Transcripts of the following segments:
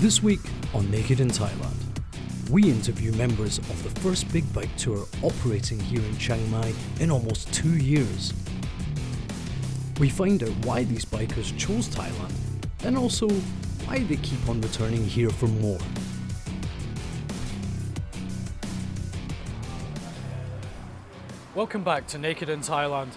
This week on Naked in Thailand, we interview members of the first big bike tour operating here in Chiang Mai in almost 2 years. We find out why these bikers chose Thailand and also why they keep on returning here for more. Welcome back to Naked in Thailand.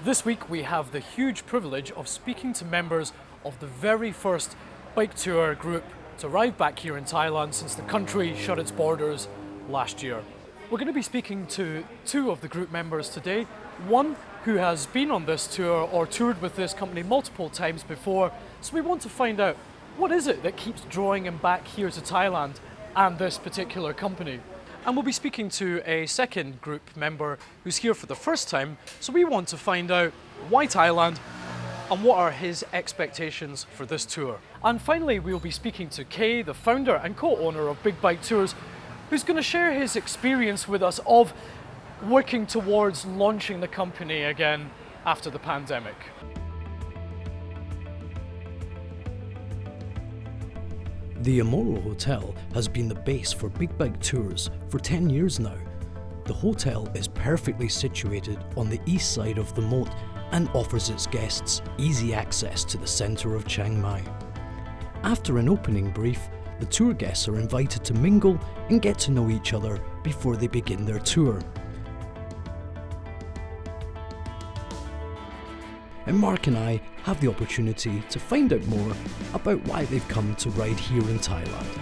This week we have the huge privilege of speaking to members of the very first bike tour group to arrive back here in Thailand since the country shut its borders last year. We're going to be speaking to two of the group members today. One who has been on this tour or toured with this company multiple times before. So we want to find out, what is it that keeps drawing him back here to Thailand and this particular company? And we'll be speaking to a second group member who's here for the first time. So we want to find out why Thailand and what are his expectations for this tour. And finally, we'll be speaking to Kay, the founder and co-owner of Big Bike Tours, who's going to share his experience with us of working towards launching the company again after the pandemic. The Amoro Hotel has been the base for Big Bike Tours for 10 years now. The hotel is perfectly situated on the east side of the moat and offers its guests easy access to the centre of Chiang Mai. After an opening brief, the tour guests are invited to mingle and get to know each other before they begin their tour. And Mark and I have the opportunity to find out more about why they've come to ride here in Thailand.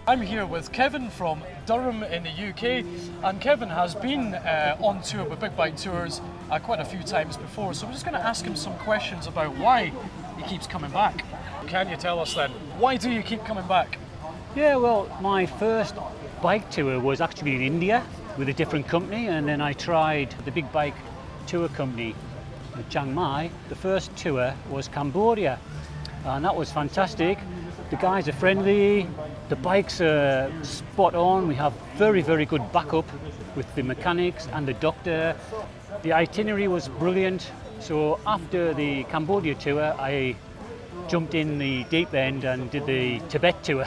I'm here with Kevin from Durham in the UK, and Kevin has been on tour with Big Bike Tours quite a few times before, so we're just going to ask him some questions about why he keeps coming back. Can you tell us then, why do you keep coming back? Yeah, well, my first bike tour was actually in India with a different company, and then I tried the Big Bike Tour company in Chiang Mai. The first tour was Cambodia, and that was fantastic. The guys are friendly, the bikes are spot on, we have very, very good backup with the mechanics and the doctor. The itinerary was brilliant, so after the Cambodia tour I jumped in the deep end and did the Tibet tour,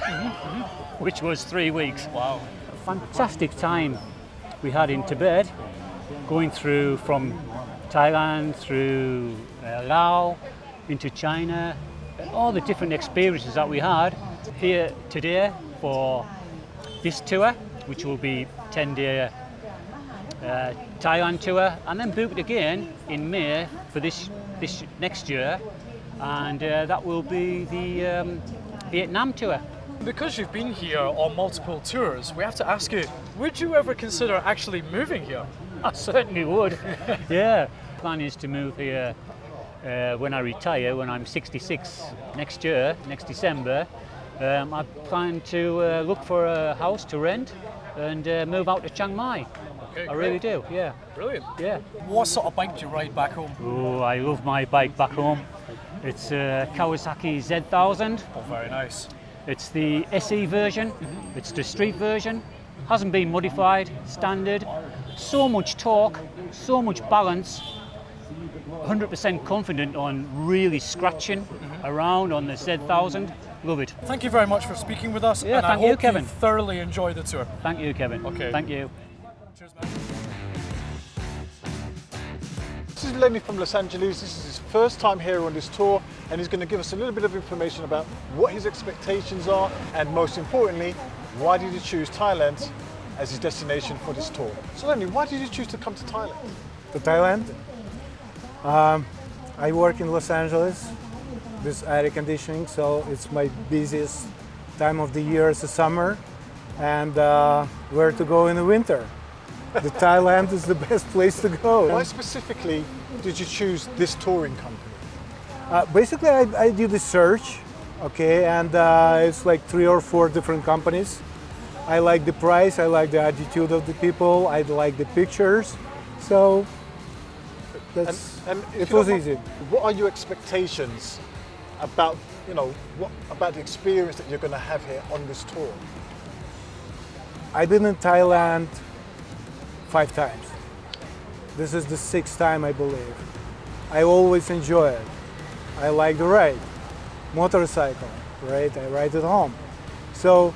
which was 3 weeks. Wow. A fantastic time we had in Tibet, going through from Thailand through Laos into China, and all the different experiences that we had. Here today for this tour, which will be 10-day Thailand tour, and then booked again in May for this next year, and that will be the Vietnam tour. Because you've been here on multiple tours, we have to ask you, would you ever consider actually moving here? I certainly would. Yeah. Plan is to move here when I retire, when I'm 66 next year, next December. I plan to look for a house to rent and move out to Chiang Mai. Okay, I really do, yeah. Brilliant. Yeah. What sort of bike do you ride back home? Oh, I love my bike back home. It's a Kawasaki Z1000. Oh, very nice. It's the SE version, it's the street version, hasn't been modified, standard. So much torque, so much balance, 100% confident on really scratching around on the Z1000. Love it. Thank you very much for speaking with us, Yeah, and thank I you, hope Kevin. you thoroughly enjoy the tour. Thank you, Kevin. Okay. Thank you. Cheers, man. This is Lenny from Los Angeles. This is his first time here on this tour, and he's going to give us a little bit of information about what his expectations are, and most importantly, why did he choose Thailand as his destination for this tour. So Lenny, why did you choose to come to Thailand? To Thailand. I work in Los Angeles, this air conditioning, so it's my busiest time of the year is the summer, and where to go in the winter. The Thailand is the best place to go. Why specifically did you choose this touring company? Basically, I did the search, okay, and it's like 3 or 4 different companies. I like the price, I like the attitude of the people, I like the pictures, so it was easy. What are your expectations about, about the experience that you're going to have here on this tour? I've been in Thailand 5 times. This is the 6th time, I believe. I always enjoy it. I like the ride. Motorcycle, right? I ride at home. So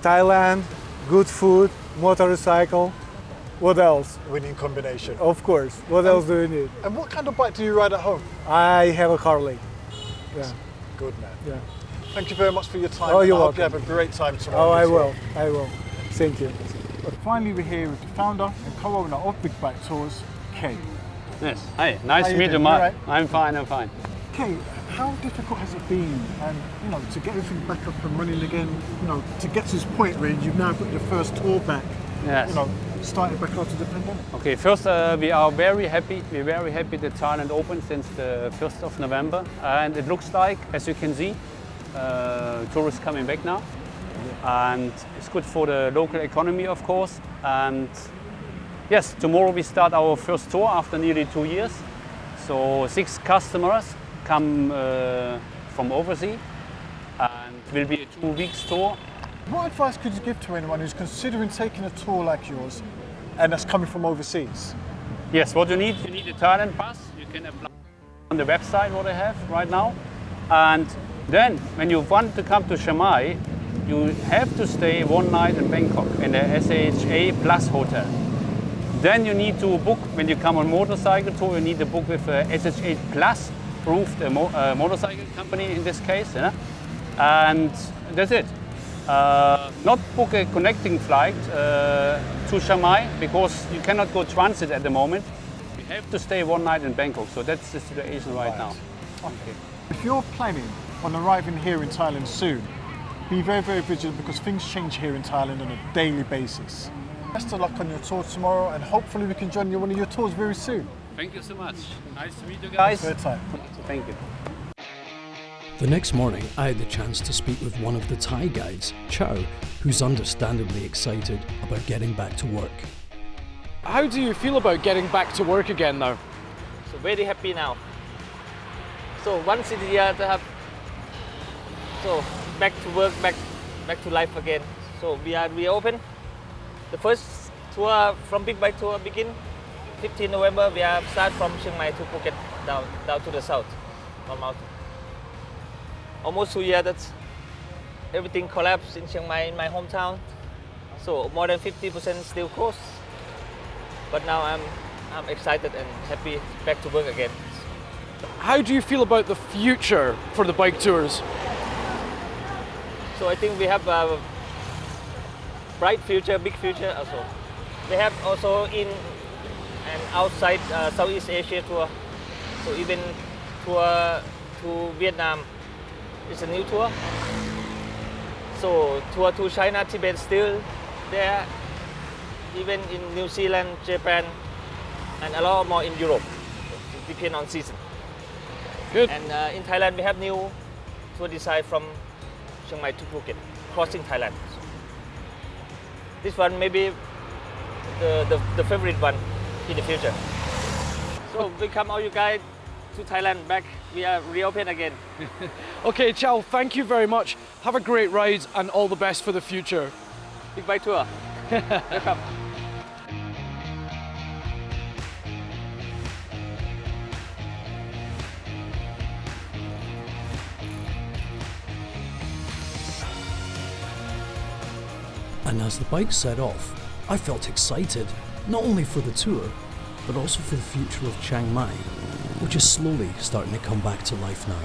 Thailand, good food, motorcycle. What else? Winning combination. Of course. What else do you need? And what kind of bike do you ride at home? I have a Harley. Yeah. Good man. Yeah. Thank you very much for your time. Oh, you're I hope you welcome. have a great time tomorrow. Oh, I this will. year. I will. Thank you. Finally, we're here with the founder and co-owner of Big Bike Tours, Kay. Yes. Hi. Nice How to you meet you, doing? Mark. You all right? I'm fine. I'm fine. Kay, how difficult has it been, and to get everything back up and running again? To get to this point where you've now got your first tour back. Yes. Started back after the pandemic. Okay. First, we are very happy. We're very happy that Thailand opened since the 1st of November, and it looks like, as you can see, tourists coming back now, and it's good for the local economy, of course. And yes, tomorrow we start our first tour after nearly 2 years. So 6 customers come from overseas, and it will be a 2 weeks tour. What advice could you give to anyone who's considering taking a tour like yours and that's coming from overseas? Yes, what you need a Thailand pass. You can apply on the website what I have right now. And then when you want to come to Chiang Mai, you have to stay 1 night in Bangkok in the SHA Plus Hotel. Then you need to book, when you come on motorcycle tour, you need to book with a SHA Plus approved motorcycle company in this case. And that's it. Not book a connecting flight to Chiang Mai because you cannot go transit at the moment. You have to stay 1 night in Bangkok, so that's the situation right now. Okay. If you're planning on arriving here in Thailand soon, be very, very vigilant because things change here in Thailand on a daily basis. Best of luck on your tour tomorrow, and hopefully we can join you on one of your tours very soon. Thank you so much. Nice to meet you guys. Thanks for your time. Thank you. The next morning, I had the chance to speak with one of the Thai guides, Ciao, who's understandably excited about getting back to work. How do you feel about getting back to work again now? So very happy now. So once in a year to have, so back to work, back to life again. So we are reopened. The first tour from Big Bike Tour begin 15 November. We are start from Chiang Mai to Phuket down to the south on mountain. Almost 2 years that everything collapsed in Chiang Mai, in my hometown. So more than 50% still closed. But now I'm excited and happy back to work again. How do you feel about the future for the bike tours? So I think we have a bright future, big future also. They have also in and outside Southeast Asia tour. So even tour to Vietnam is a new tour. So tour to China, Tibet still there. Even in New Zealand, Japan, and a lot more in Europe. It depends on season. Good. And in Thailand, we have new tour design from Chiang Mai to Phuket, crossing Thailand. This one may be the favorite one in the future. So welcome all you guys to Thailand back. We are reopened again. Okay, Ciao, thank you very much. Have a great ride and all the best for the future. Big Bike Tour. Welcome. And as the bike set off, I felt excited, not only for the tour, but also for the future of Chiang Mai, which is slowly starting to come back to life now.